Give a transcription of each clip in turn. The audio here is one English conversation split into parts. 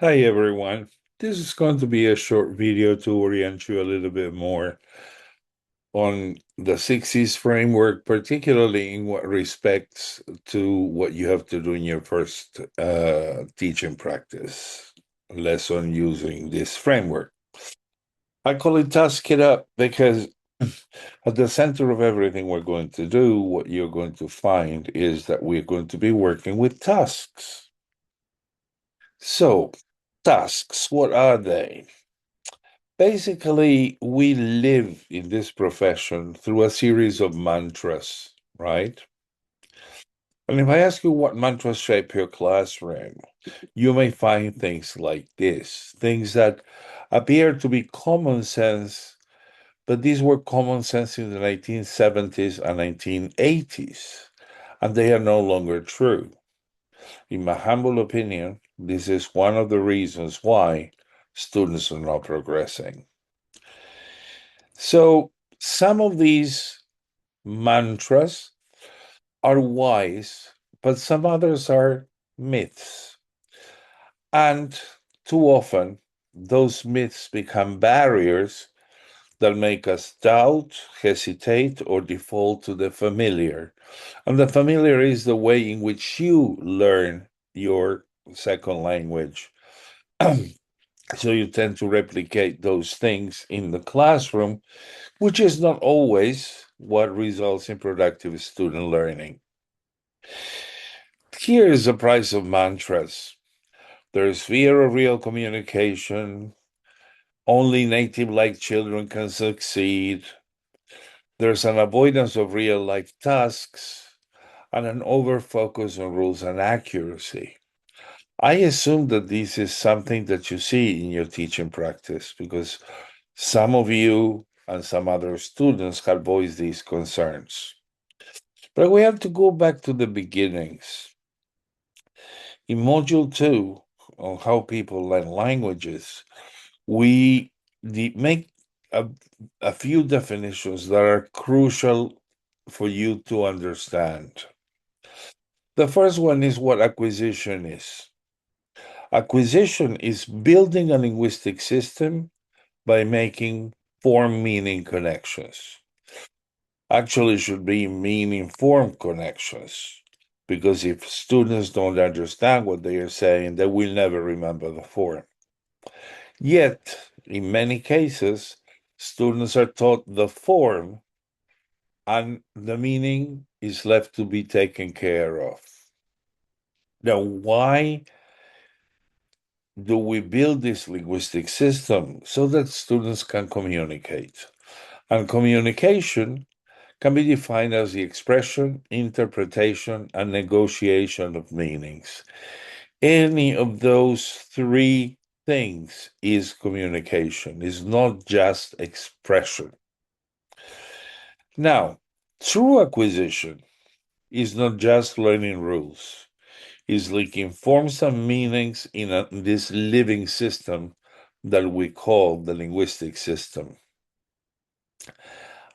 Hi everyone. This is going to be a short video to orient you a little bit more on the 60s framework, particularly in what respects to what you have to do in your first teaching practice lesson using this framework. I call it Task It Up because at the center of everything we're going to do, what you're going to find is that we're going to be working with tasks. So, tasks, what are they? Basically, we live in this profession through a series of mantras, right? And if I ask you what mantras shape your classroom, you may find things like this, things that appear to be common sense, but these were common sense in the 1970s and 1980s, and they are no longer true. In my humble opinion, this is one of the reasons why students are not progressing. So some of these mantras are wise, but some others are myths. And too often, those myths become barriers that make us doubt, hesitate, or default to the familiar. And the familiar is the way in which you learn your second language. So you tend to replicate those things in the classroom, which is not always what results in productive student learning. Here is the price of mantras. There's fear of real communication. Only native like children can succeed. There's an avoidance of real life tasks and an over focus on rules and accuracy. I assume that this is something that you see in your teaching practice because some of you and some other students have voiced these concerns. But we have to go back to the beginnings. In Module 2, on how people learn languages, we make a, a few definitions that are crucial for you to understand. The first one is what acquisition is. Acquisition is building a linguistic system by making form meaning connections. Actually, should be meaning form connections. Because if students don't understand what they are saying, they will never remember the form. Yet, in many cases, students are taught the form and the meaning is left to be taken care of. Now, why do we build this linguistic system? So that students can communicate. And communication can be defined as the expression, interpretation, and negotiation of meanings. Any of those three things is communication, is not just expression. Now, true acquisition is not just learning rules, is linking forms and meanings in this living system that we call the linguistic system.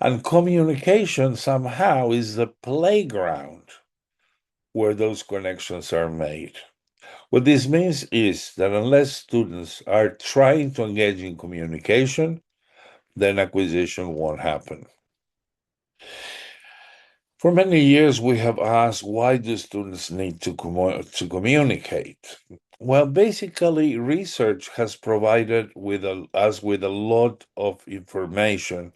And communication somehow is the playground where those connections are made. What this means is that unless students are trying to engage in communication, then acquisition won't happen. For many years, we have asked why do students need to communicate? Well, basically, research has provided us with a lot of information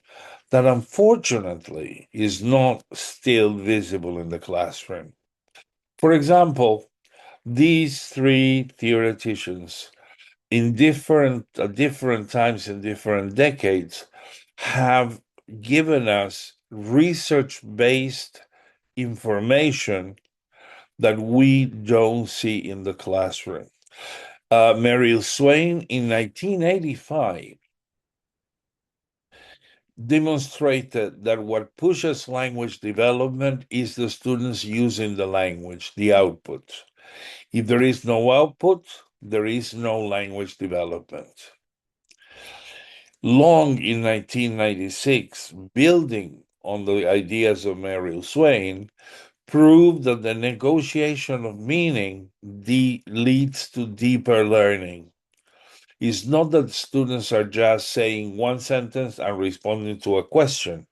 that unfortunately is not still visible in the classroom. For example, these three theoreticians in different times in different decades have given us research-based information that we don't see in the classroom. Merrill Swain in 1985 demonstrated that what pushes language development is the students using the language, the output. If there is no output, there is no language development. Long in 1996, building on the ideas of Merrill Swain, proved that the negotiation of meaning leads to deeper learning. is not that students are just saying one sentence and responding to a question.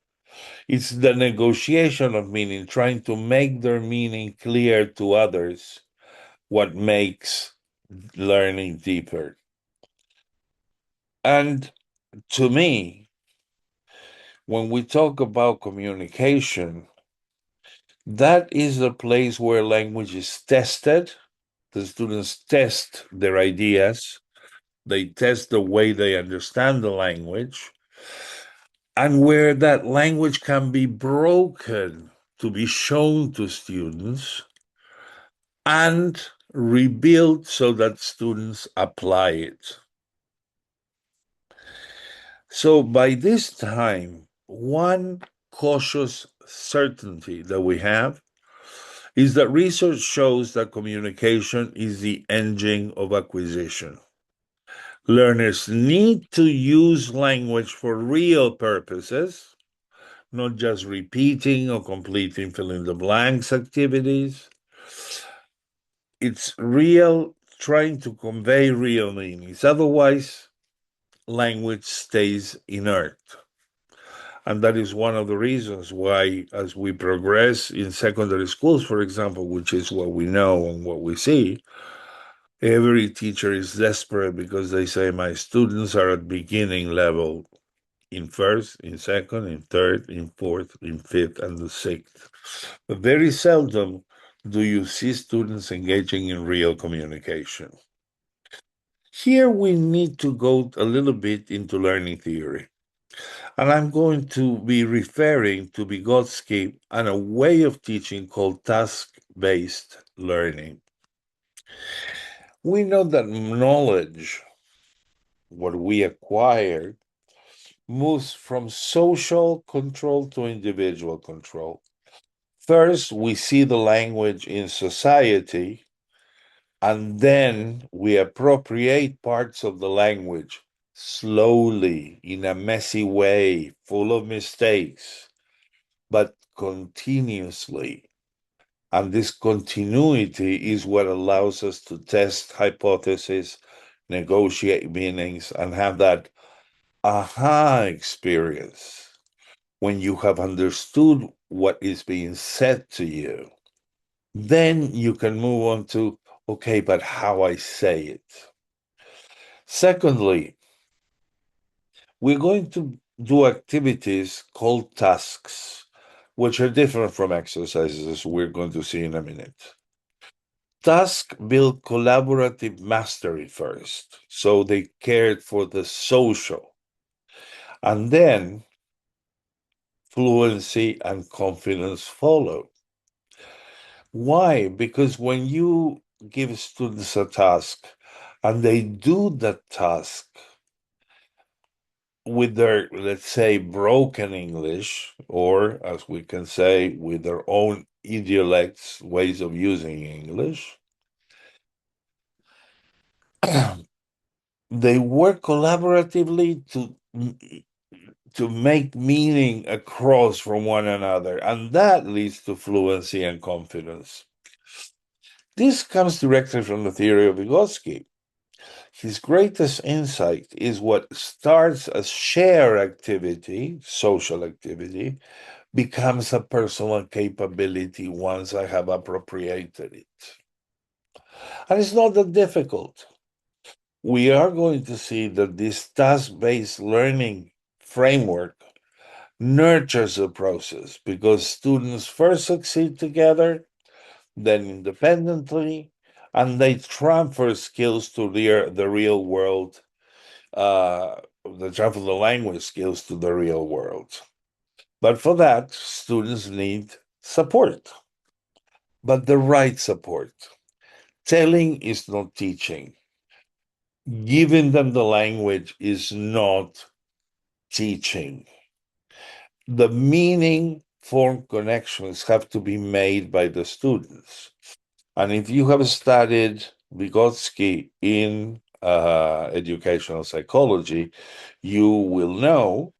It's the negotiation of meaning, trying to make their meaning clear to others, what makes learning deeper. And to me, when we talk about communication, that is the place where language is tested. The students test their ideas, they test the way they understand the language, and where that language can be broken to be shown to students and rebuilt so that students apply it. So by this time, one cautious certainty that we have is that research shows that communication is the engine of acquisition. Learners need to use language for real purposes, not just repeating or completing fill in the blanks activities. It's real, trying to convey real meanings. Otherwise, language stays inert. And that is one of the reasons why, as we progress in secondary schools, for example, which is what we know and what we see, every teacher is desperate because they say, my students are at beginning level in first, in second, in third, in fourth, in fifth, and the sixth. But very seldom do you see students engaging in real communication. Here we need to go a little bit into learning theory. And I'm going to be referring to Vygotsky and a way of teaching called task-based learning. We know that knowledge, what we acquire, moves from social control to individual control. First, we see the language in society, and then we appropriate parts of the language slowly, in a messy way, full of mistakes, but continuously. And this continuity is what allows us to test hypotheses, negotiate meanings, and have that aha experience when you have understood what is being said to you. Then you can move on to, okay, but how I say it. Secondly, we're going to do activities called tasks, which are different from exercises, as we're going to see in a minute. Tasks build collaborative mastery first, so they cared for the social. And then fluency and confidence follow. Why? Because when you give students a task and they do that task with their, let's say, broken English, or as we can say, with their own idiolects, ways of using English, they work collaboratively to make meaning across from one another, and that leads to fluency and confidence. This comes directly from the theory of Vygotsky. His greatest insight is what starts as shared activity, social activity, becomes a personal capability once I have appropriated it. And it's not that difficult. We are going to see that this task-based learning framework nurtures the process because students first succeed together, then independently, and they transfer skills to the real world. They transfer the language skills to the real world. But for that, students need support, but the right support. Telling is not teaching. Giving them the language is not teaching. The meaning form connections have to be made by the students. And if you have studied Vygotsky in educational psychology, you will know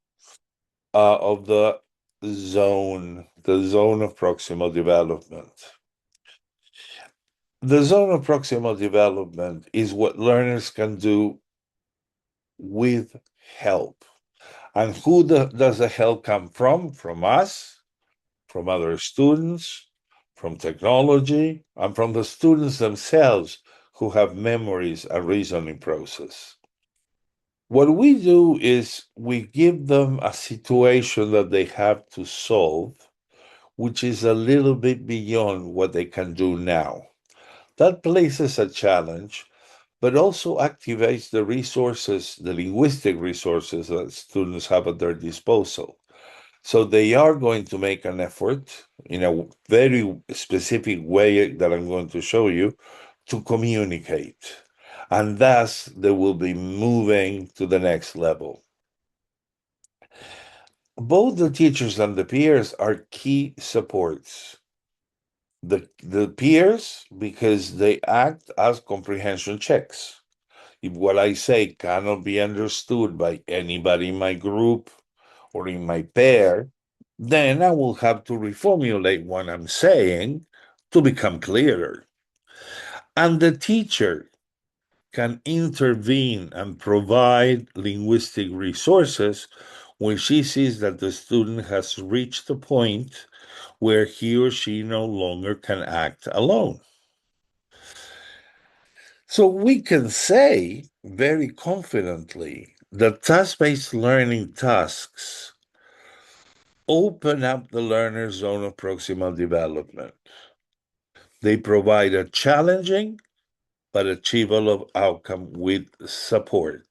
of the zone of proximal development. The zone of proximal development is what learners can do with help. And who does the help come from? From us, from other students, from technology, and from the students themselves who have memories and reasoning process. What we do is we give them a situation that they have to solve, which is a little bit beyond what they can do now. That places a challenge, but also activates the resources, the linguistic resources that students have at their disposal. So they are going to make an effort in a very specific way that I'm going to show you to communicate. And thus, they will be moving to the next level. Both the teachers and the peers are key supports. The peers, because they act as comprehension checks. If what I say cannot be understood by anybody in my group or in my pair, then I will have to reformulate what I'm saying to become clearer. And the teacher can intervene and provide linguistic resources when she sees that the student has reached a point where he or she no longer can act alone. So we can say very confidently that task based learning tasks open up the learner's zone of proximal development. They provide a challenging but achievable outcome with support.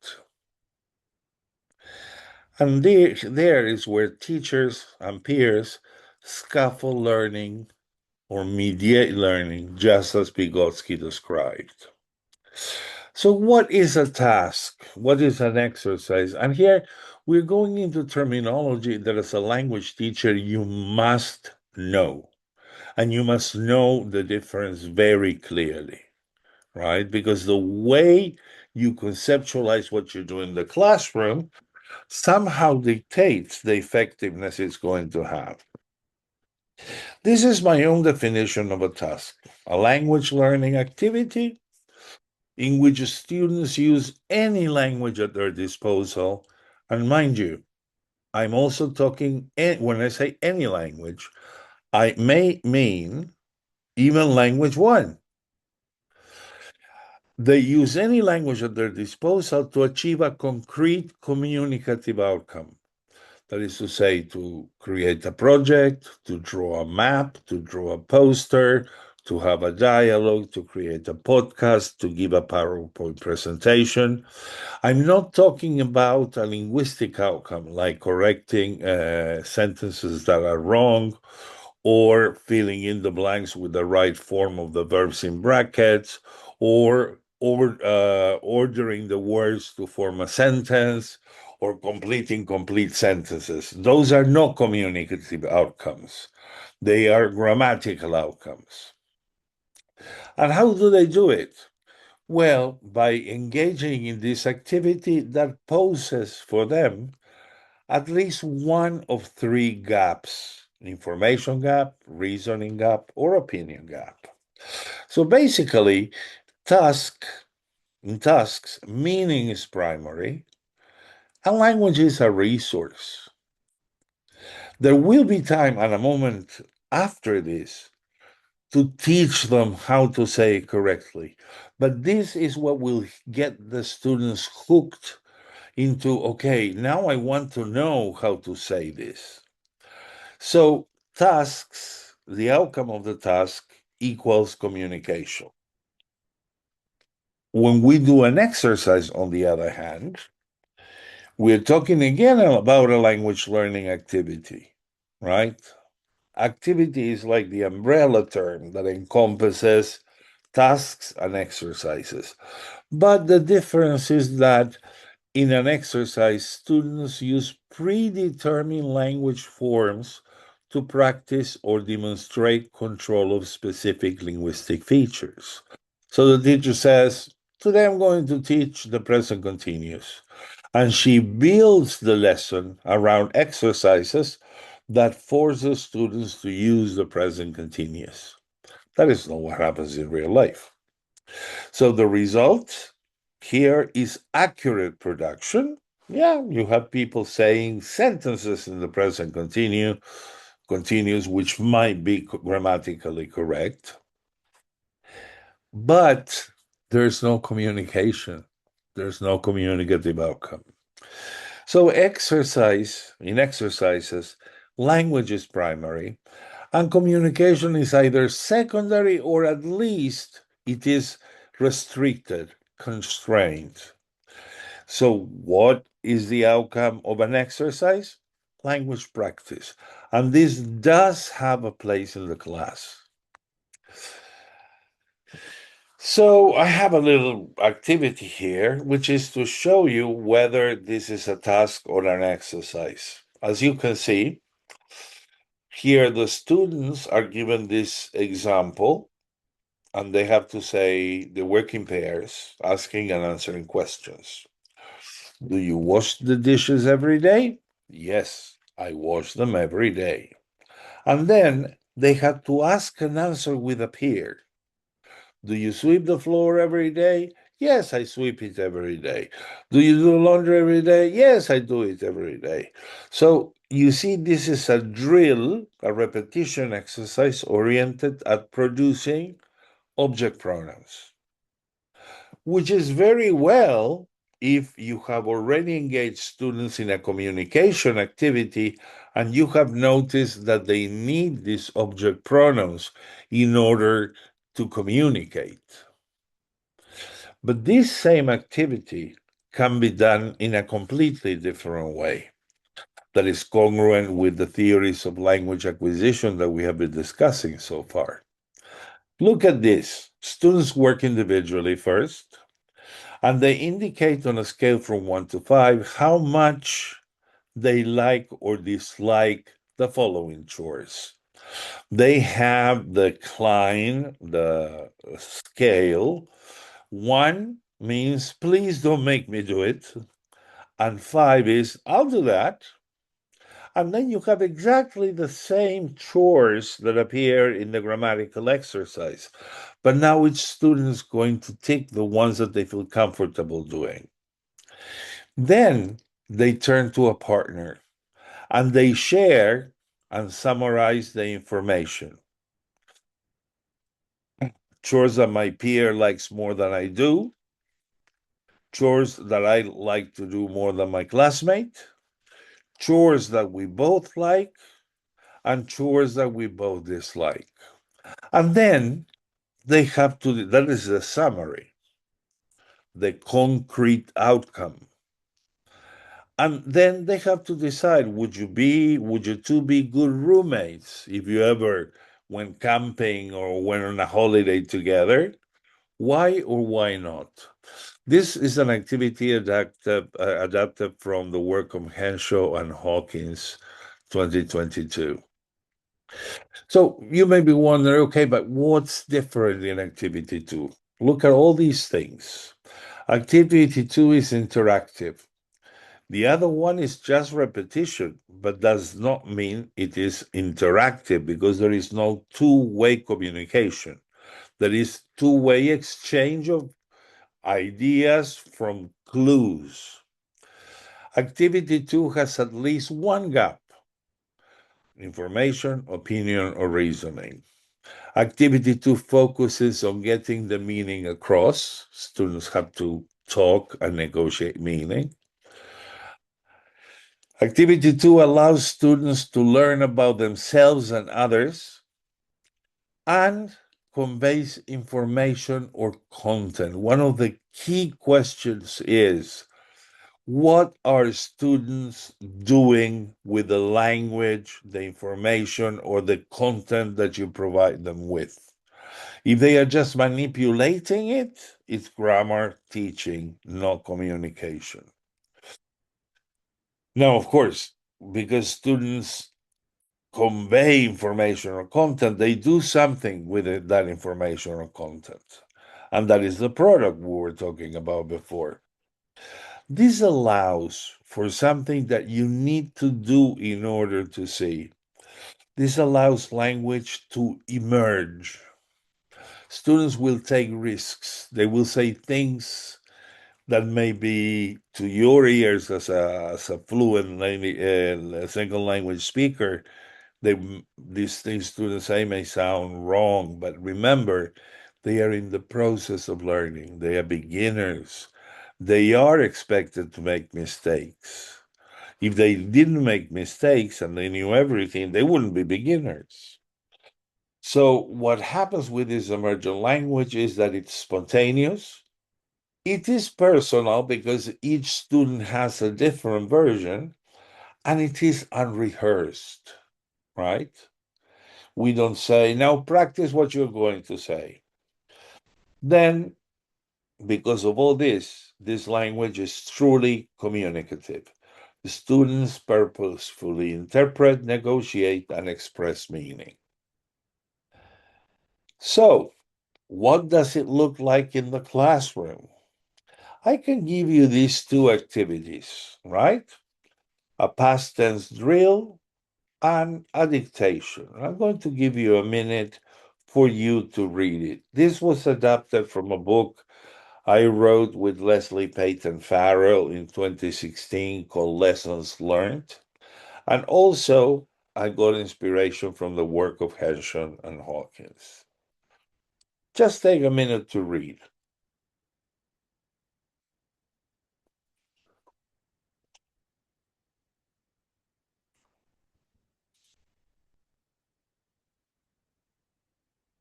And there is where teachers and peers scaffold learning or mediate learning, just as Vygotsky described. So, what is a task? What is an exercise? And here we're going into terminology that, as a language teacher, you must know. And you must know the difference very clearly, right? Because the way you conceptualize what you do in the classroom somehow dictates the effectiveness it's going to have. This is my own definition of a task: a language learning activity in which students use any language at their disposal. And mind you, I'm also talking, when I say any language, I may mean even language one. They use any language at their disposal to achieve a concrete communicative outcome. That is to say, to create a project, to draw a map, to draw a poster, to have a dialogue, to create a podcast, to give a PowerPoint presentation. I'm not talking about a linguistic outcome like correcting sentences that are wrong or filling in the blanks with the right form of the verbs in brackets or ordering the words to form a sentence or completing complete sentences. Those are not communicative outcomes. They are grammatical outcomes. And how do they do it? Well, by engaging in this activity that poses for them at least one of three gaps: information gap, reasoning gap, or opinion gap. So basically, task in tasks, meaning is primary, and language is a resource. There will be time and a moment after this to teach them how to say it correctly. But this is what will get the students hooked into, okay, now I want to know how to say this. So, tasks, the outcome of the task equals communication. When we do an exercise, on the other hand, we're talking again about a language learning activity, right? Activity is like the umbrella term that encompasses tasks and exercises. But the difference is that in an exercise, students use predetermined language forms to practice or demonstrate control of specific linguistic features. So the teacher says, today I'm going to teach the present continuous. And she builds the lesson around exercises that forces students to use the present continuous. That is not what happens in real life. So the result, Here is accurate production. Yeah, you have people saying sentences in the present continuous, which might be grammatically correct, but there's no communication. There's no communicative outcome. So in exercises, language is primary, and communication is either secondary or at least it is restricted, constrained. So, what is the outcome of an exercise? Language practice. And this does have a place in the class. So, I have a little activity here, which is to show you whether this is a task or an exercise. As you can see, here the students are given this example, and they have to say they work in pairs, asking and answering questions. Do you wash the dishes every day? Yes, I wash them every day. And then they had to ask and answer with a peer. Do you sweep the floor every day? Yes, I sweep it every day. Do you do laundry every day? Yes, I do it every day. So you see, this is a drill, a repetition exercise oriented at producing object pronouns, which is very well if you have already engaged students in a communication activity and you have noticed that they need these object pronouns in order to communicate. But this same activity can be done in a completely different way that is congruent with the theories of language acquisition that we have been discussing so far. Look at this. Students work individually first, and they indicate on a scale from 1 to 5 how much they like or dislike the following chores. They have the Klein, the scale. 1 means please don't make me do it, and 5 is I'll do that. And then you have exactly the same chores that appear in the grammatical exercise. But now each student is going to tick the ones that they feel comfortable doing. Then they turn to a partner and they share and summarize the information. Chores that my peer likes more than I do, chores that I like to do more than my classmate, chores that we both like, and chores that we both dislike. And then they have to, that is the summary, the concrete outcome. And then they have to decide, would you two be good roommates if you ever went camping or went on a holiday together? Why or why not? This is an activity adapted from the work of Henshaw and Hawkins 2022. So you may be wondering, okay, but what's different in activity two? Look at all these things. Activity two is interactive. The other one is just repetition, but does not mean it is interactive because there is no two-way communication. There is two-way exchange of ideas from clues. Activity two has at least one gap: information, opinion, or reasoning. Activity two focuses on getting the meaning across. Students have to talk and negotiate meaning. Activity two allows students to learn about themselves and others and conveys information or content. One of the key questions is, what are students doing with the language, the information, or the content that you provide them with? If they are just manipulating it, it's grammar teaching, not communication. Now, of course, because students convey information or content, they do something with that information or content. And that is the product we were talking about before. This allows for something that you need to do in order to see. This allows language to emerge. Students will take risks. They will say things that may be to your ears as a fluent single language speaker, these things students say may sound wrong, but remember, they are in the process of learning. They are beginners. They are expected to make mistakes. If they didn't make mistakes and they knew everything, they wouldn't be beginners. So, what happens with this emergent language is that it's spontaneous. It is personal because each student has a different version, and it is unrehearsed, right? We don't say, now practice what you're going to say. Then, because of all this language is truly communicative. The students purposefully interpret, negotiate, and express meaning. So, what does it look like in the classroom? I can give you these two activities, right? A past tense drill and a dictation. I'm going to give you a minute for you to read it. This was adapted from a book I wrote with Leslie Payton Farrell in 2016 called Lessons Learned. And also, I got inspiration from the work of Henson and Hawkins. Just take a minute to read.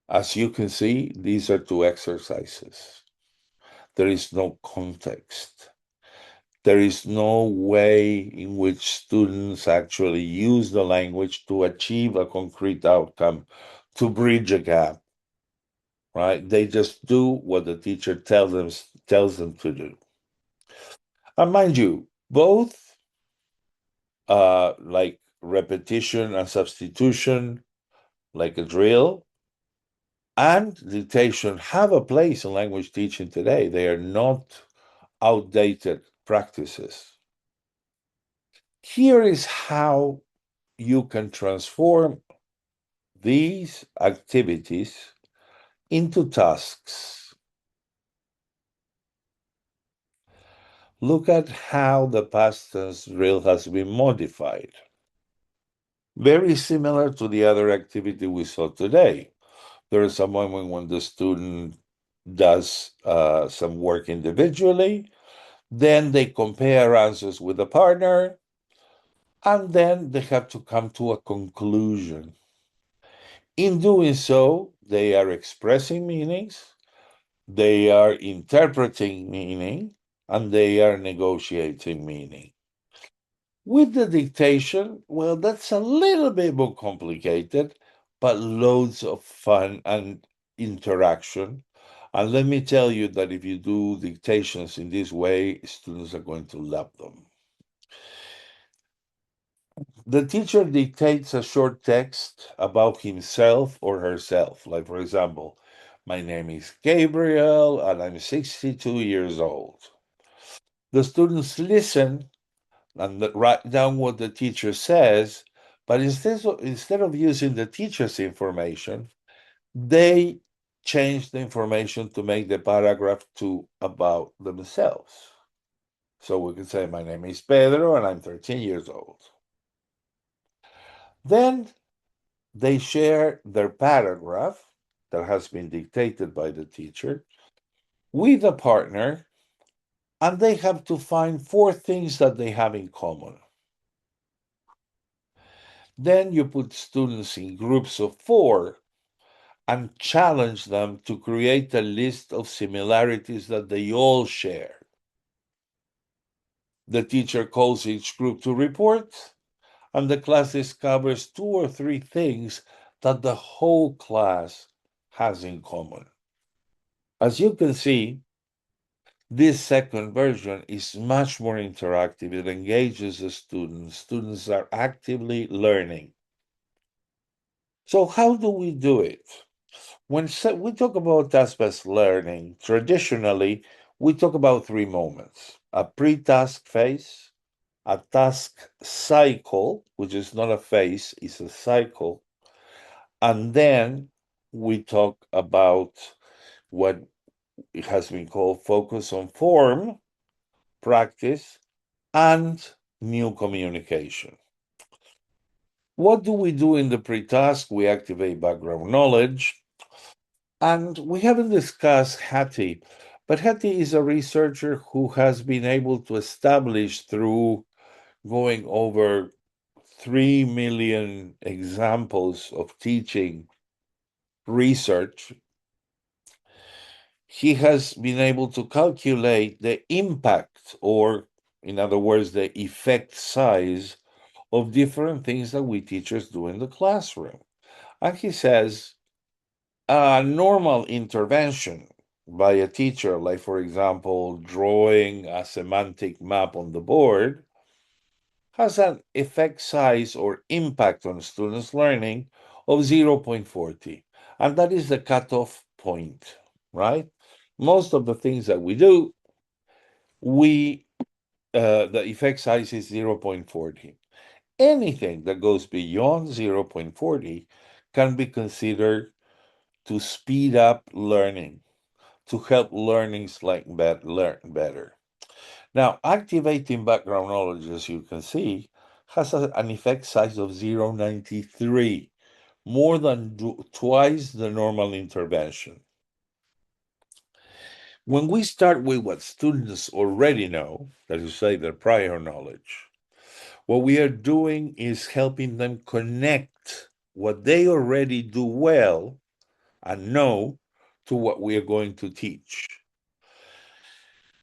As you can see, these are two exercises. There is no context. There is no way in which students actually use the language to achieve a concrete outcome, to bridge a gap, right? They just do what the teacher tells them to do. And mind you, both like repetition and substitution, like a drill, and dictation have a place in language teaching today. They are not outdated practices. Here is how you can transform these activities into tasks. Look at how the past tense drill has been modified. Very similar to the other activity we saw today. There is a moment when the student does some work individually, then they compare answers with a partner, and then they have to come to a conclusion. In doing so, they are expressing meanings, they are interpreting meaning, and they are negotiating meaning. With the dictation, well, that's a little bit more complicated, but loads of fun and interaction. And let me tell you that if you do dictations in this way, students are going to love them. The teacher dictates a short text about himself or herself. Like, for example, my name is Gabriel and I'm 62 years old. The students listen and write down what the teacher says, but instead of using the teacher's information, they change the information to make the paragraph to about themselves. So we can say, my name is Pedro and I'm 13 years old. Then they share their paragraph that has been dictated by the teacher with a partner, and they have to find four things that they have in common. Then you put students in groups of four and challenge them to create a list of similarities that they all share. The teacher calls each group to report, and the class discovers two or three things that the whole class has in common. As you can see, this second version is much more interactive. It engages the students. Students are actively learning. So, how do we do it? When we talk about task-based learning, traditionally, we talk about three moments: a pre-task phase, a task cycle, which is not a phase, it's a cycle, and then we talk about what has been called focus on form, practice, and new communication. What do we do in the pre-task? We activate background knowledge. And we haven't discussed Hattie, but Hattie is a researcher who has been able to establish through going over 3 million examples of teaching research, he has been able to calculate the impact, or in other words, the effect size of different things that we teachers do in the classroom. And he says a normal intervention by a teacher, like for example, drawing a semantic map on the board, has an effect size or impact on students' learning of 0.40. And that is the cutoff point, right? Most of the things that we do, we the effect size is 0.40. Anything that goes beyond 0.40 can be considered to speed up learning, to help learnings learn better. Now, activating background knowledge, as you can see, has an effect size of 0.93, more than twice the normal intervention. When we start with what students already know, that is to say, their prior knowledge, what we are doing is helping them connect what they already do well and know to what we are going to teach.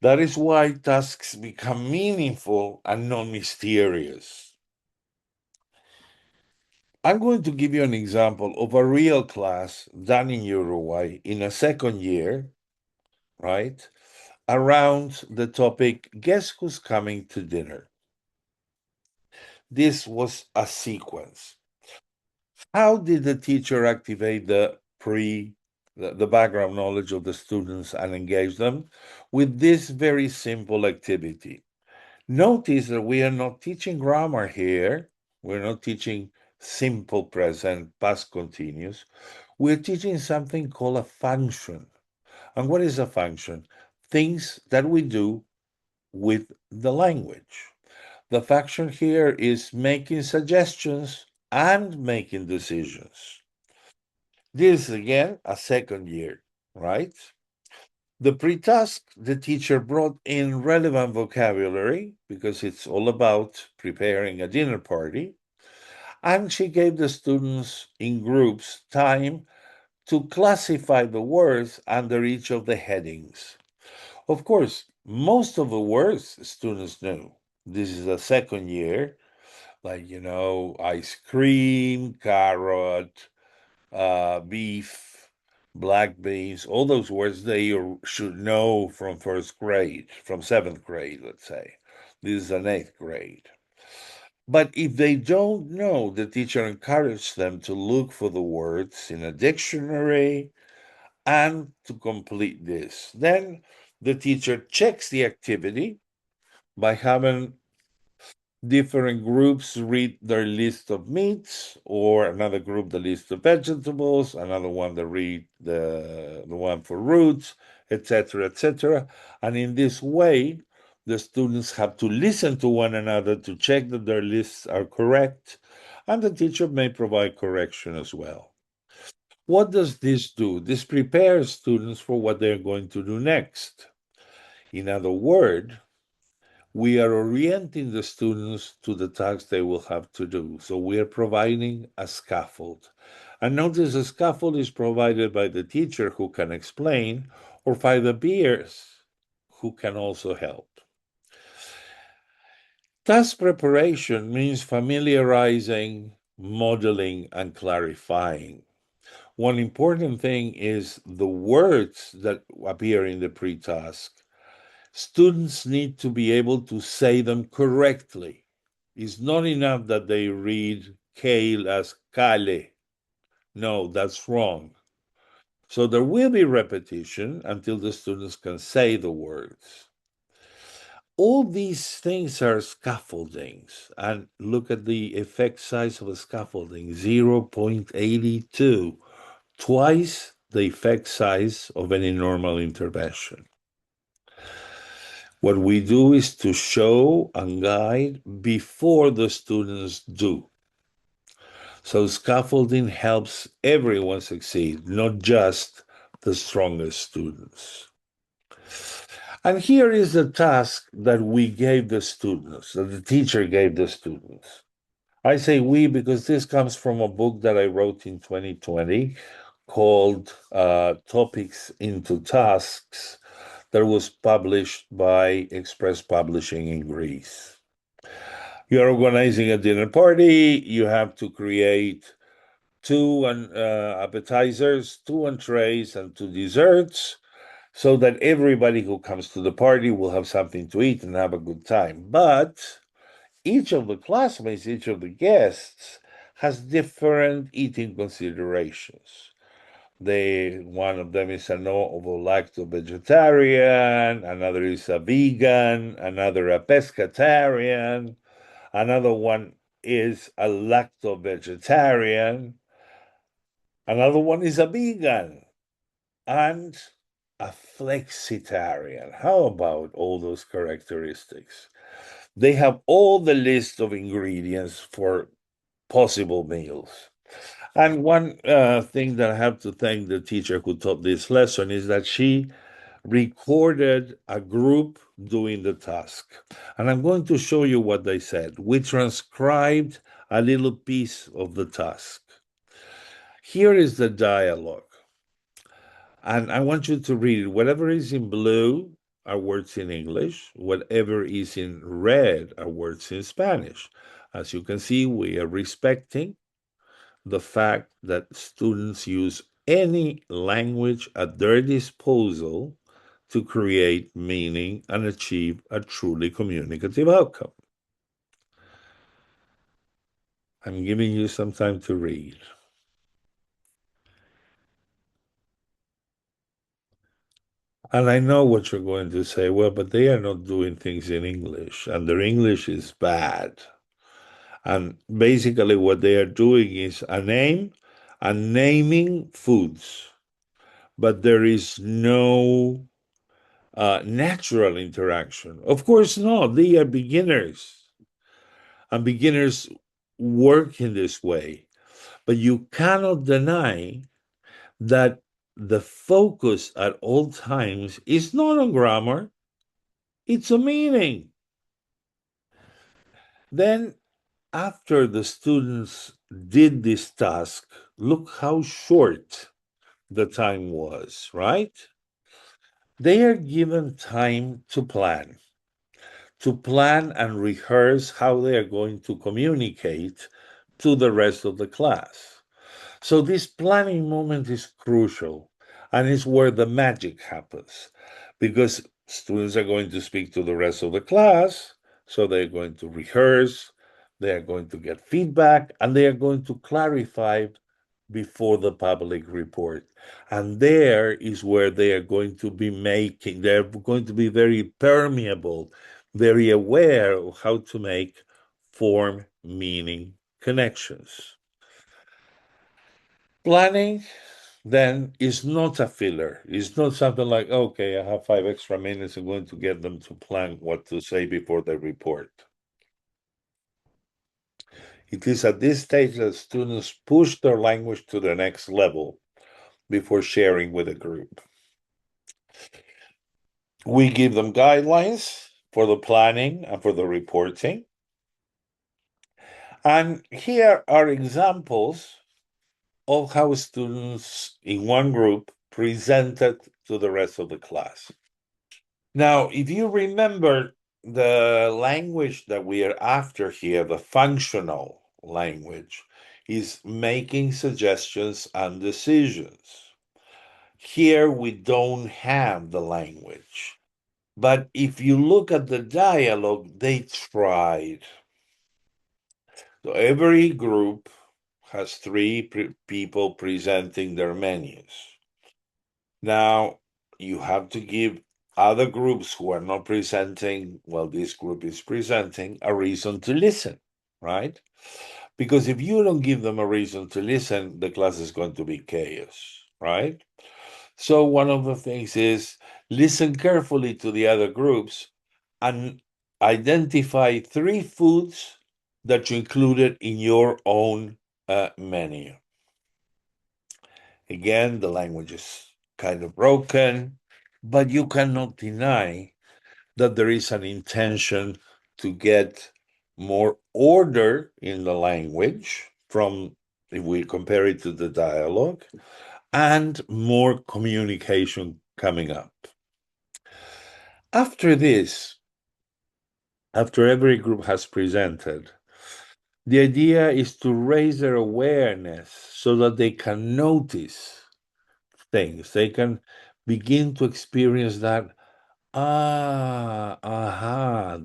That is why tasks become meaningful and not mysterious. I'm going to give you an example of a real class done in Uruguay in a second year, right? Around the topic, guess who's coming to dinner? This was a sequence. How did the teacher activate the background knowledge of the students and engage them? With this very simple activity. Notice that we are not teaching grammar here. We're not teaching simple present, past continuous. We're teaching something called a function. And what is a function? Things that we do with the language. The function here is making suggestions and making decisions. This is again a second year, right? The pre-task, the teacher brought in relevant vocabulary because it's all about preparing a dinner party. And she gave the students in groups time to classify the words under each of the headings. Of course, most of the words students knew. This is the second year, like, ice cream, carrot, beef, black beans, all those words they should know from first grade, from seventh grade, let's say. This is an eighth grade. But if they don't know, the teacher encouraged them to look for the words in a dictionary and to complete this. Then the teacher checks the activity by having different groups read their list of meats, or another group the list of vegetables, another one that read the one for roots, etc., etc. And in this way, the students have to listen to one another to check that their lists are correct, and the teacher may provide correction as well. What does this do? This prepares students for what they're going to do next. In other words, we are orienting the students to the tasks they will have to do. So we are providing a scaffold. And notice the scaffold is provided by the teacher who can explain, or by the peers who can also help. Task preparation means familiarizing, modeling, and clarifying. One important thing is the words that appear in the pre-task. Students need to be able to say them correctly. It's not enough that they read kale as kale. No, that's wrong. So there will be repetition until the students can say the words. All these things are scaffoldings. And look at the effect size of a scaffolding, 0.82, twice the effect size of any normal intervention. What we do is to show and guide before the students do. So scaffolding helps everyone succeed, not just the strongest students. And here is the task that we gave the students, that the teacher gave the students. I say we because this comes from a book that I wrote in 2020 called Topics into Tasks that was published by Express Publishing in Greece. You're organizing a dinner party, you have to create two appetizers, two entrees, and two desserts so that everybody who comes to the party will have something to eat and have a good time. But each of the classmates, each of the guests has different eating considerations. One of them is an ovo-lacto vegetarian, another is a vegan, another a pescatarian, another one is a lacto vegetarian, another one is a vegan, and a flexitarian. How about all those characteristics? They have all the list of ingredients for possible meals. And one thing that I have to thank the teacher who taught this lesson is that she recorded a group doing the task. And I'm going to show you what they said. We transcribed a little piece of the task. Here is the dialogue. And I want you to read it. Whatever is in blue are words in English. Whatever is in red are words in Spanish. As you can see, we are respecting the fact that students use any language at their disposal to create meaning and achieve a truly communicative outcome. I'm giving you some time to read. And I know what you're going to say. Well, but they are not doing things in English, and their English is bad. And basically, what they are doing is a name and naming foods, but there is no natural interaction. Of course, not. They are beginners, and beginners work in this way. But you cannot deny that the focus at all times is not on grammar, it's a meaning. Then, after the students did this task, look how short the time was, right? They are given time to plan and rehearse how they are going to communicate to the rest of the class. So this planning moment is crucial and is where the magic happens because students are going to speak to the rest of the class, so they're going to rehearse, they are going to get feedback, and they are going to clarify before the public report. And there is where they are going to be they're going to be very permeable, very aware of how to make form meaning connections. Planning then is not a filler. It's not something like, okay, I have 5 extra minutes. I'm going to get them to plan what to say before they report. It is at this stage that students push their language to the next level before sharing with a group. We give them guidelines for the planning and for the reporting. And here are examples of how students in one group presented to the rest of the class. Now, if you remember the language that we are after here, the functional language, is making suggestions and decisions. Here we don't have the language. But if you look at the dialogue, they tried. So every group has three people presenting their menus. Now, you have to give other groups who are not presenting, well, this group is presenting, a reason to listen, right? Because if you don't give them a reason to listen, the class is going to be chaos, right? So one of the things is listen carefully to the other groups and identify 3 foods that you included in your own menu. Again, the language is kind of broken, but you cannot deny that there is an intention to get more order in the language from, if we compare it to the dialogue, and more communication coming up. After this, after every group has presented, the idea is to raise their awareness so that they can notice things. They can begin to experience that,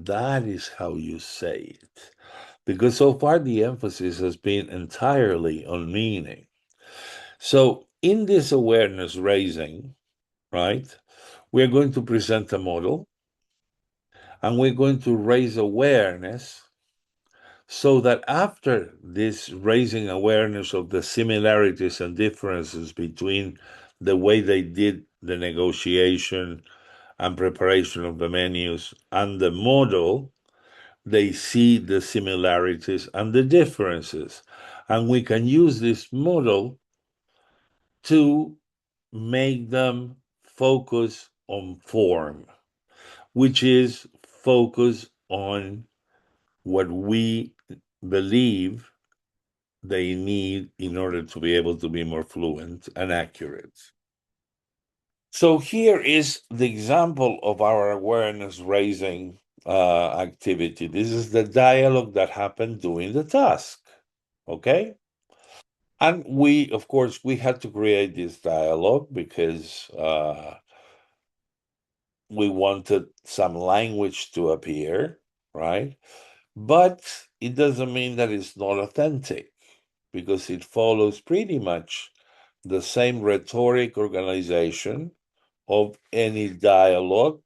that is how you say it. Because so far the emphasis has been entirely on meaning. So, in this awareness raising, right, we're going to present a model and we're going to raise awareness so that after this raising awareness of the similarities and differences between the way they did the negotiation and preparation of the menus and the model, they see the similarities and the differences. And we can use this model to make them focus on form, which is focus on what we believe they need in order to be able to be more fluent and accurate. So here is the example of our awareness raising activity. This is the dialogue that happened during the task. Okay? And we, of course, we had to create this dialogue because we wanted some language to appear, right? But it doesn't mean that it's not authentic because it follows pretty much the same rhetoric organization of any dialogue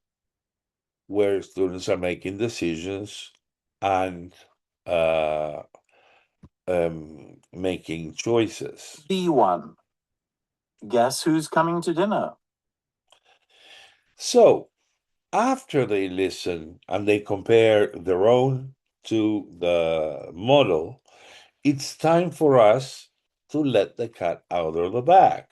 where students are making decisions and uh, making choices. B1. Guess who's coming to dinner? So, after they listen and they compare their own to the model, it's time for us to let the cat out of the bag.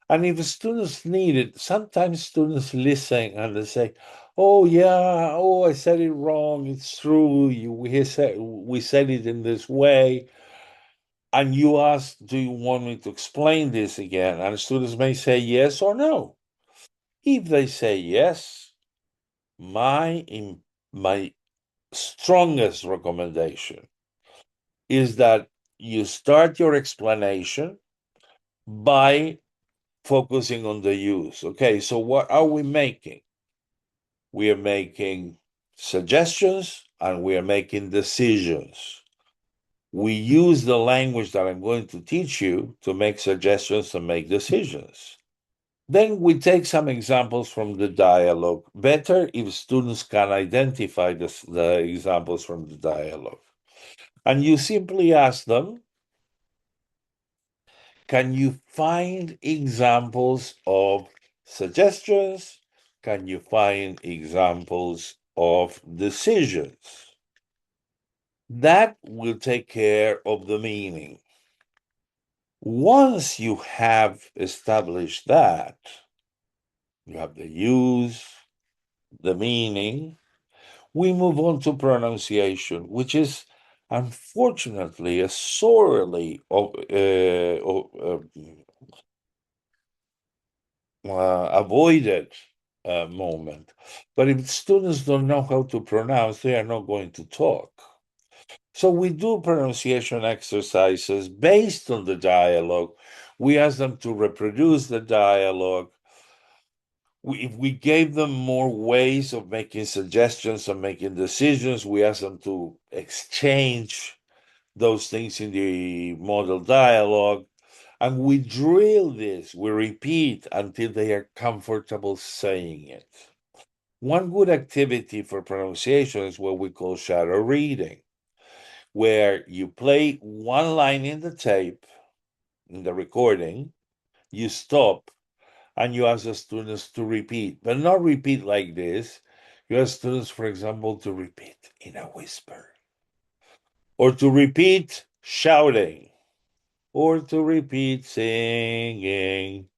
And if students need it, sometimes students listen and they say, "Oh yeah, oh I said it wrong. It's true. We said it in this way." And you ask, "Do you want me to explain this again?" And students may say yes or no. If they say yes, my my strongest recommendation is that you start your explanation by focusing on the use. Okay, so what are we making? We are making suggestions and we are making decisions. We use the language that I'm going to teach you to make suggestions and make decisions. Then we take some examples from the dialogue. Better if students can identify the examples from the dialogue. And you simply ask them, can you find examples of suggestions? Can you find examples of decisions? That will take care of the meaning. Once you have established that, you have the use, the meaning, we move on to pronunciation, which is unfortunately a sorely avoided moment. But if students don't know how to pronounce, they are not going to talk. So we do pronunciation exercises based on the dialogue. We ask them to reproduce the dialogue. If we gave them more ways of making suggestions and making decisions, we ask them to exchange those things in the model dialogue. And we drill this, we repeat until they are comfortable saying it. One good activity for pronunciation is what we call shadow reading, where you play one line in the tape, in the recording, you stop, and you ask the students to repeat, but not repeat like this. You ask students, for example, to repeat in a whisper, or to repeat shouting, or to repeat singing.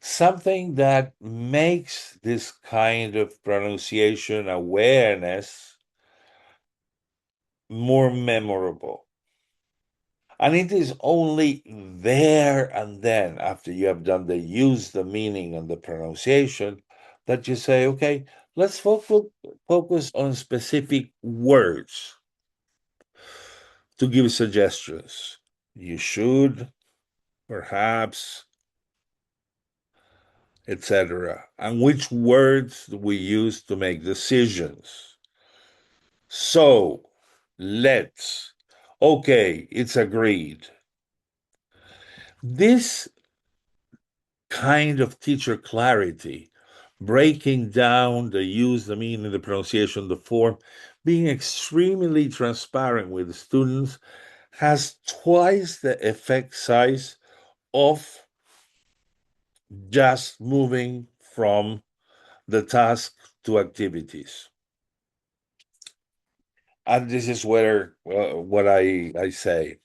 Something that makes this kind of pronunciation awareness more memorable. And it is only there and then, after you have done the use, the meaning, and the pronunciation, that you say, okay, let's focus on specific words to give suggestions. You should, perhaps, etc. And which words do we use to make decisions? So, let's. Okay, it's agreed. This kind of teacher clarity, breaking down the use, the meaning, the pronunciation, the form, being extremely transparent with the students, has twice the effect size of just moving from the task to activities. And this is where what I say.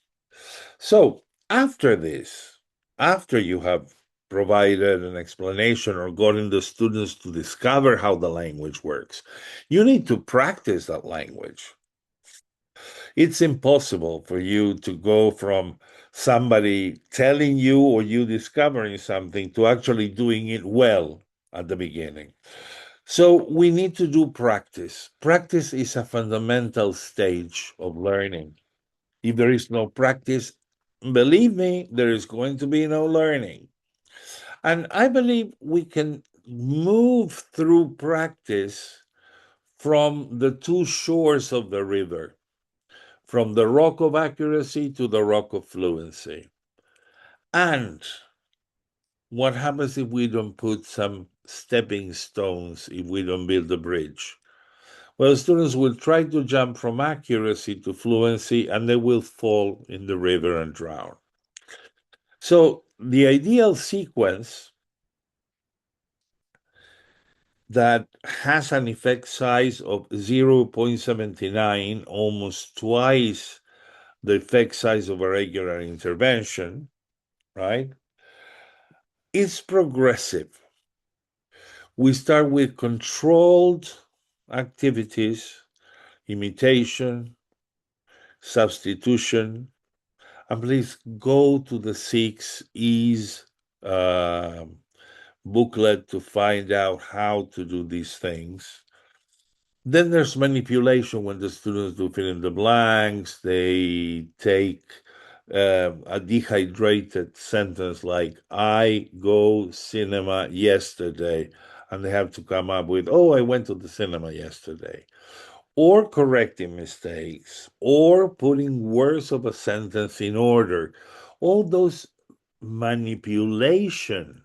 So after this, after you have provided an explanation or gotten the students to discover how the language works, you need to practice that language. It's impossible for you to go from somebody telling you or you discovering something to actually doing it well at the beginning. So we need to do practice. Practice is a fundamental stage of learning. If there is no practice, believe me, there is going to be no learning. And I believe we can move through practice from the two shores of the river, from the rock of accuracy to the rock of fluency. And what happens if we don't put some stepping stones, if we don't build a bridge? Well, students will try to jump from accuracy to fluency and they will fall in the river and drown. So the ideal sequence that has an effect size of 0.79, almost twice the effect size of a regular intervention, right? It's progressive. We start with controlled activities, imitation, substitution, and please go to the 6 E's booklet to find out how to do these things. Then there's manipulation when the students do fill in the blanks. They take a dehydrated sentence like, I go cinema yesterday. And they have to come up with, oh, I went to the cinema yesterday. Or correcting mistakes, or putting words of a sentence in order. All those manipulation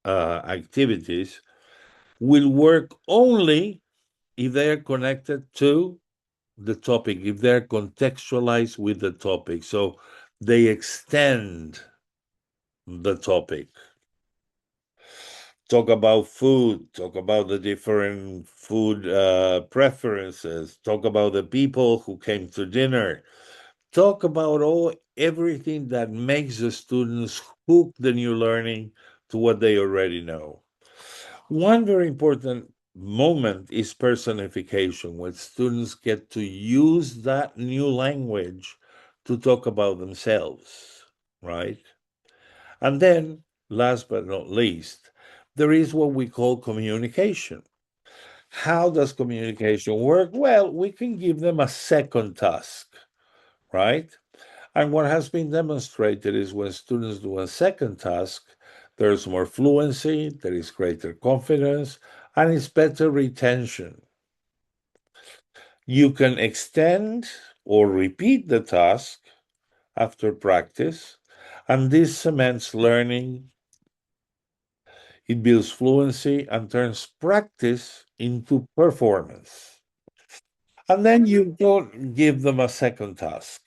activities will work only if they are connected to the topic, if they're contextualized with the topic. So they extend the topic. Talk about food, talk about the different food preferences, talk about the people who came to dinner, talk about everything that makes the students hook the new learning to what they already know. One very important moment is personification, when students get to use that new language to talk about themselves, right? And then, last but not least, there is what we call communication. How does communication work? Well, we can give them a second task, right? And what has been demonstrated is when students do a second task, there's more fluency, there is greater confidence, and it's better retention. You can extend or repeat the task after practice, and this cements learning. It builds fluency and turns practice into performance. And then you don't give them a second task.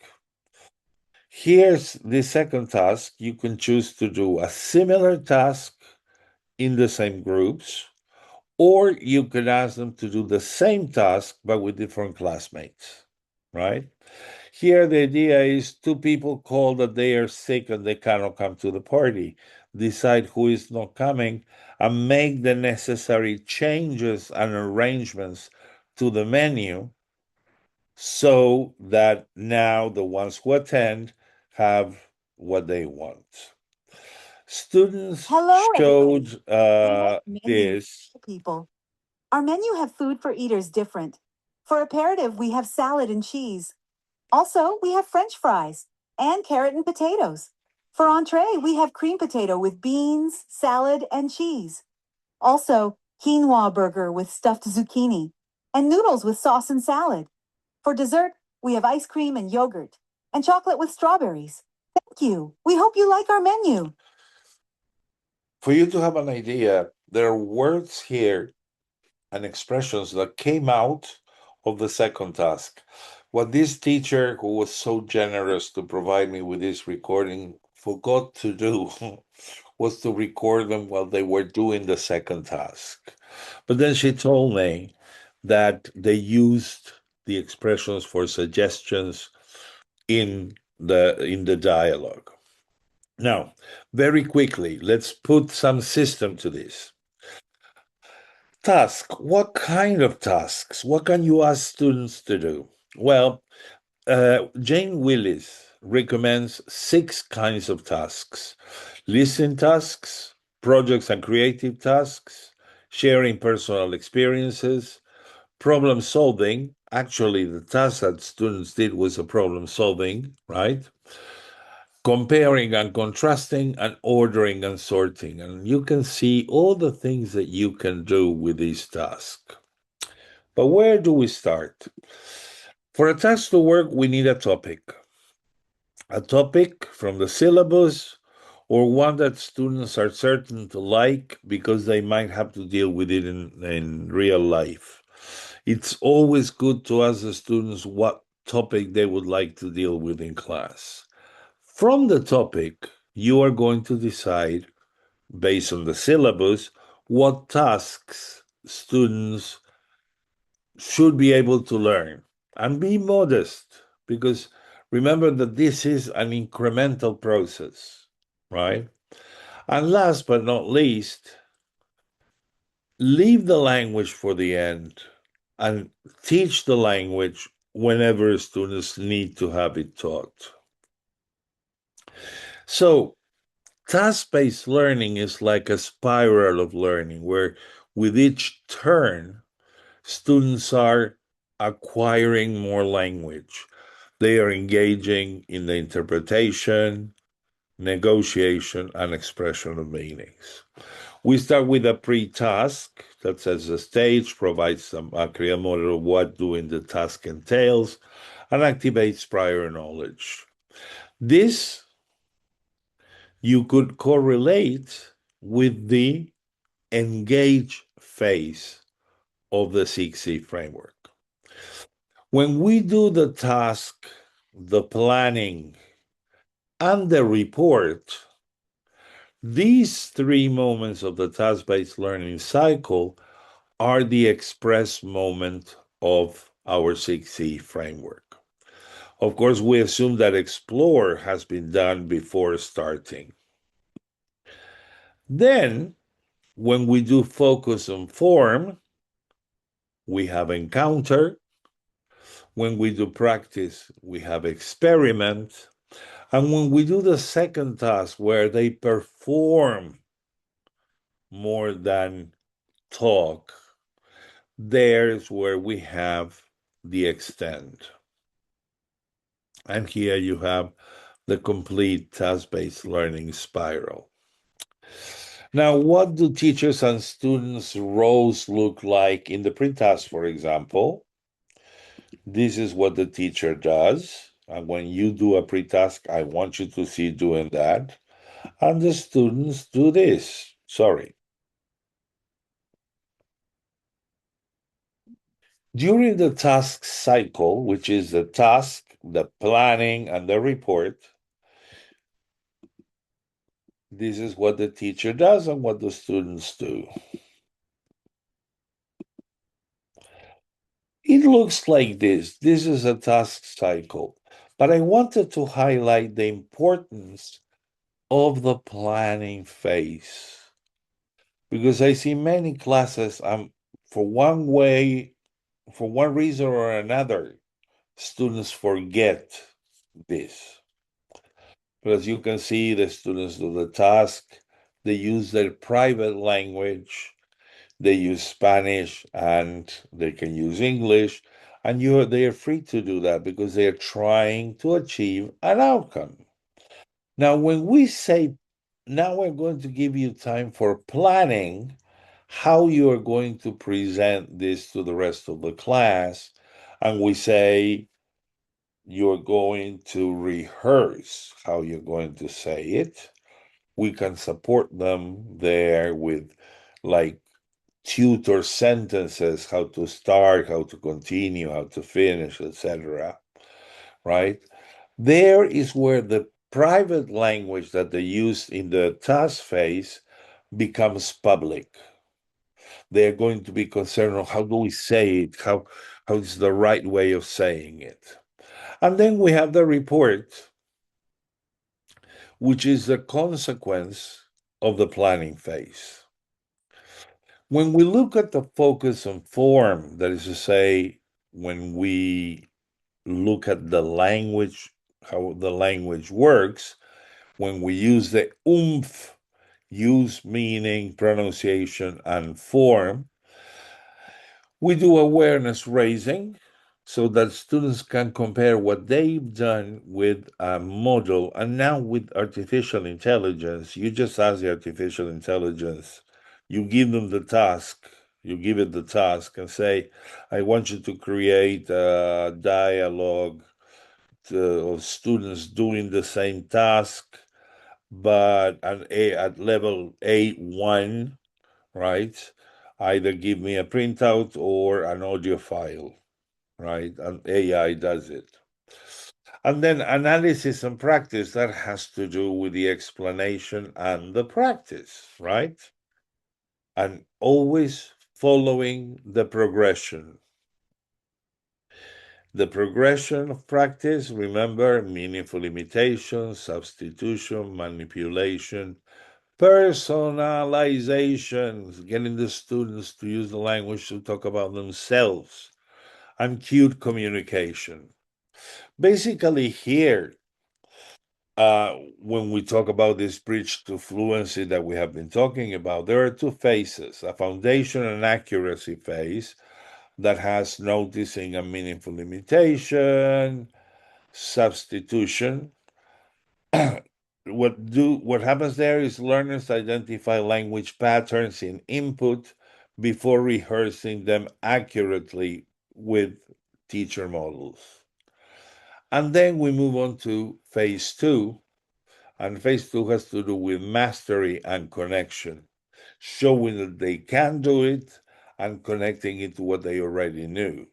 Here's the second task. You can choose to do a similar task in the same groups, Or you could ask them to do the same task but with different classmates, right? Here, the idea is two people call that they are sick and they cannot come to the party, decide who is not coming, and make the necessary changes and arrangements to the menu so that now the ones who attend have what they want. Students Hello, everybody. showed We have menu this. for people. Our menu have food for eaters different. For aperitif, we have salad and cheese. Also, we have French fries and carrot and potatoes. For entree, we have cream potato with beans, salad, and cheese. Also, quinoa burger with stuffed zucchini and noodles with sauce and salad. For dessert, we have ice cream and yogurt and chocolate with strawberries. Thank you. We hope you like our menu. For you to have an idea, there are words here and expressions that came out of the second task. What this teacher, who was so generous to provide me with this recording, forgot to do was to record them while they were doing the second task. But then she told me that they used the expressions for suggestions in the dialogue. Now, very quickly, let's put some system to this. Task. What kind of tasks? What can you ask students to do? Well, Jane Willis recommends 6 kinds of tasks: listening tasks, projects and creative tasks, sharing personal experiences, problem solving. Actually, the task that students did was a problem solving, right? Comparing and contrasting, and ordering and sorting. And you can see all the things that you can do with this task. But where do we start? For a task to work, we need a topic from the syllabus, or one that students are certain to like because they might have to deal with it in real life. It's always good to ask the students what topic they would like to deal with in class. From the topic, you are going to decide, based on the syllabus, what tasks students should be able to learn. And be modest, because remember that this is an incremental process, right? And last but not least, leave the language for the end and teach the language whenever students need to have it taught. So, task based learning is like a spiral of learning where, with each turn, students are acquiring more language. They are engaging in the interpretation, negotiation, and expression of meanings. We start with a pre-task that sets the stage, provides some a clear model of what doing the task entails, and activates prior knowledge. This you could correlate with the engage phase of the 6C framework. When we do the task, the planning, and the report, these 3 moments of the task-based learning cycle are the express moment of our 6C framework. Of course, we assume that explore has been done before starting. Then, when we do focus on form, we have encounter. When we do practice, we have experiment. And when we do the second task, where they perform more than talk, there's where we have the extend. And here you have the complete task-based learning spiral. Now, what do teachers and students' roles look like in the pre-task, for example? This is what the teacher does. And when you do a pre-task, I want you to see doing that. And the students do this. Sorry. During the task cycle, which is the task, the planning, and the report, this is what the teacher does and what the students do. It looks like this. This is a task cycle, but I wanted to highlight the importance of the planning phase because I see many classes, for one way, for one reason or another, students forget this. But as you can see, the students do the task, they use their private language, they use Spanish, and they can use English, and they are free to do that because they are trying to achieve an outcome. Now, when we say, now we're going to give you time for planning how you are going to present this to the rest of the class, and we say, you're going to rehearse how you're going to say it. We can support them there with like tutor sentences, how to start, how to continue, how to finish, etc. Right? There is where the private language that they use in the task phase becomes public. They're going to be concerned on how do we say it, how is the right way of saying it. And then we have the report, which is the consequence of the planning phase. When we look at the focus and form, that is to say, when we look at the language, how the language works, when we use the oomph, use, meaning, pronunciation, and form, we do awareness raising so that students can compare what they've done with a model. And now with artificial intelligence, you just ask the artificial intelligence, you give them the task, you give it the task and say, I want you to create a dialogue of students doing the same task, but at level A1, right? Either give me a printout or an audio file, right? And AI does it. And then analysis and practice, that has to do with the explanation and the practice, right? And always following the progression. The progression of practice, remember, meaningful imitation, substitution, manipulation, personalization, getting the students to use the language to talk about themselves, and cued communication. Basically, here, when we talk about this bridge to fluency that we have been talking about, there are two phases: a foundation and accuracy phase that has noticing and meaningful imitation, substitution. What happens there is learners identify language patterns in input before rehearsing them accurately with teacher models. And then we move on to phase two, and phase two has to do with mastery and connection, showing that they can do it and connecting it to what they already knew.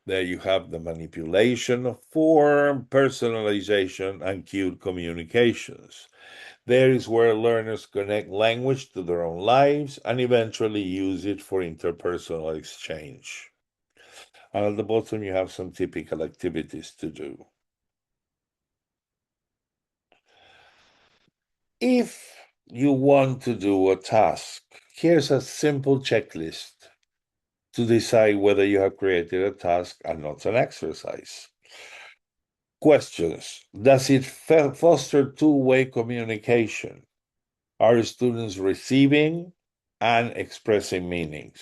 There you have the manipulation of form, personalization, and cued communications. There is where learners connect language to their own lives and eventually use it for interpersonal exchange. And at the bottom, you have some typical activities to do. If you want to do a task, here's a simple checklist to decide whether you have created a task and not an exercise. Questions: does it foster two-way communication? Are students receiving and expressing meanings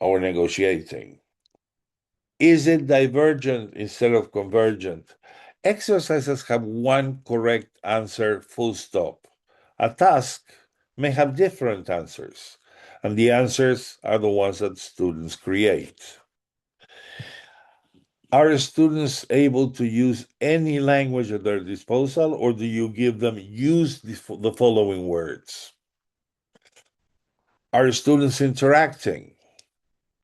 or negotiating? Is it divergent instead of convergent? Exercises have one correct answer, full stop. A task may have different answers, and the answers are the ones that students create. Are students able to use any language at their disposal, or do you give them use the following words? Are students interacting?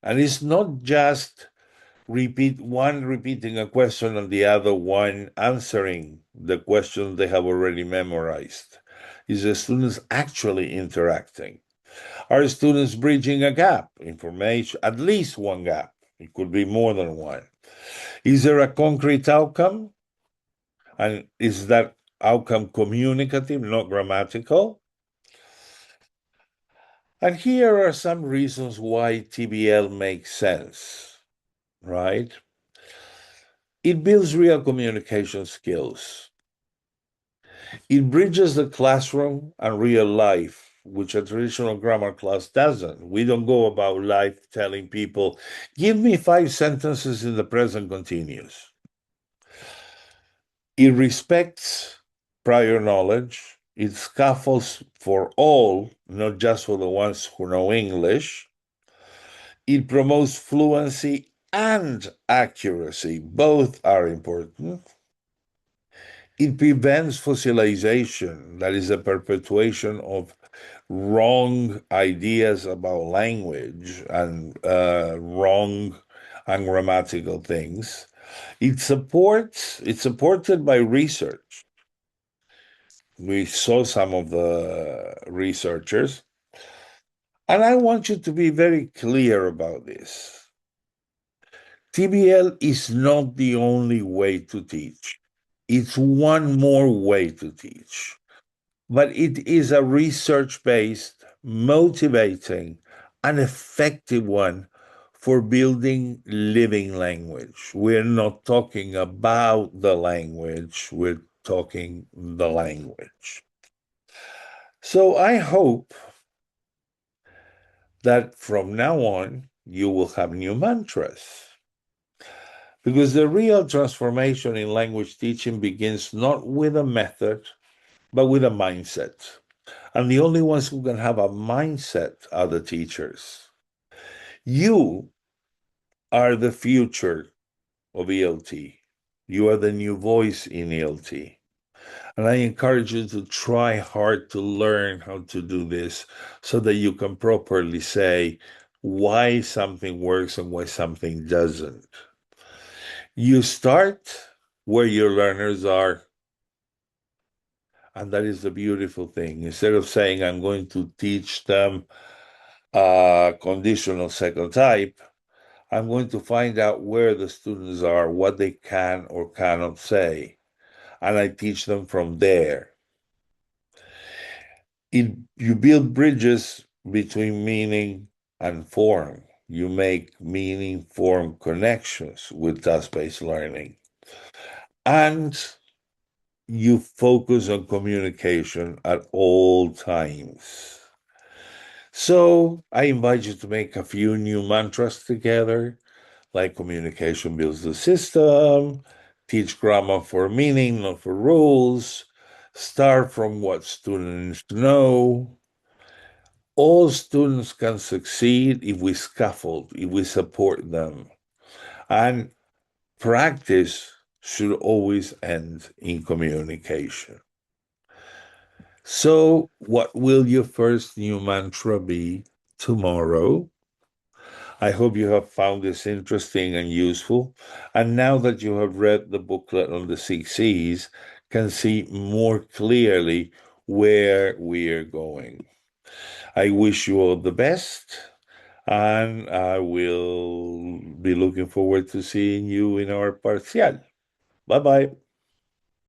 And it's not just repeating a question and the other one answering the question they have already memorized. Is the students actually interacting? Are students bridging a gap? Information, at least one gap. It could be more than one. Is there a concrete outcome? And is that outcome communicative, not grammatical? And here are some reasons why TBL makes sense, right? It builds real communication skills. It bridges the classroom and real life, which a traditional grammar class doesn't. We don't go about life telling people, give me 5 sentences in the present continuous. It respects prior knowledge. It scaffolds for all, not just for the ones who know English. It promotes fluency and accuracy. Both are important. It prevents fossilization, that is, the perpetuation of wrong ideas about language and wrong ungrammatical things. It's supported by research. We saw some of the researchers, and I want you to be very clear about this. TBL is not the only way to teach. It's one more way to teach, but it is a research-based, motivating, and effective one for building living language. We're not talking about the language, we're talking the language. So I hope that from now on, you will have new mantras. Because the real transformation in language teaching begins not with a method, but with a mindset. And the only ones who can have a mindset are the teachers. You are the future of ELT. You are the new voice in ELT. And I encourage you to try hard to learn how to do this so that you can properly say why something works and why something doesn't. You start where your learners are. And that is the beautiful thing. Instead of saying, I'm going to teach them conditional second type, I'm going to find out where the students are, what they can or cannot say, and I teach them from there. You build bridges between meaning and form. You make meaning form connections with task-based learning. And you focus on communication at all times. So I invite you to make a few new mantras together, like communication builds the system, teach grammar for meaning, not for rules, start from what students know. All students can succeed if we scaffold, if we support them. And practice should always end in communication. So, what will your first new mantra be tomorrow? I hope you have found this interesting and useful. And now that you have read the booklet on the 6 C's, can see more clearly where we are going. I wish you all the best, and I will be looking forward to seeing you in our parcial. Bye-bye.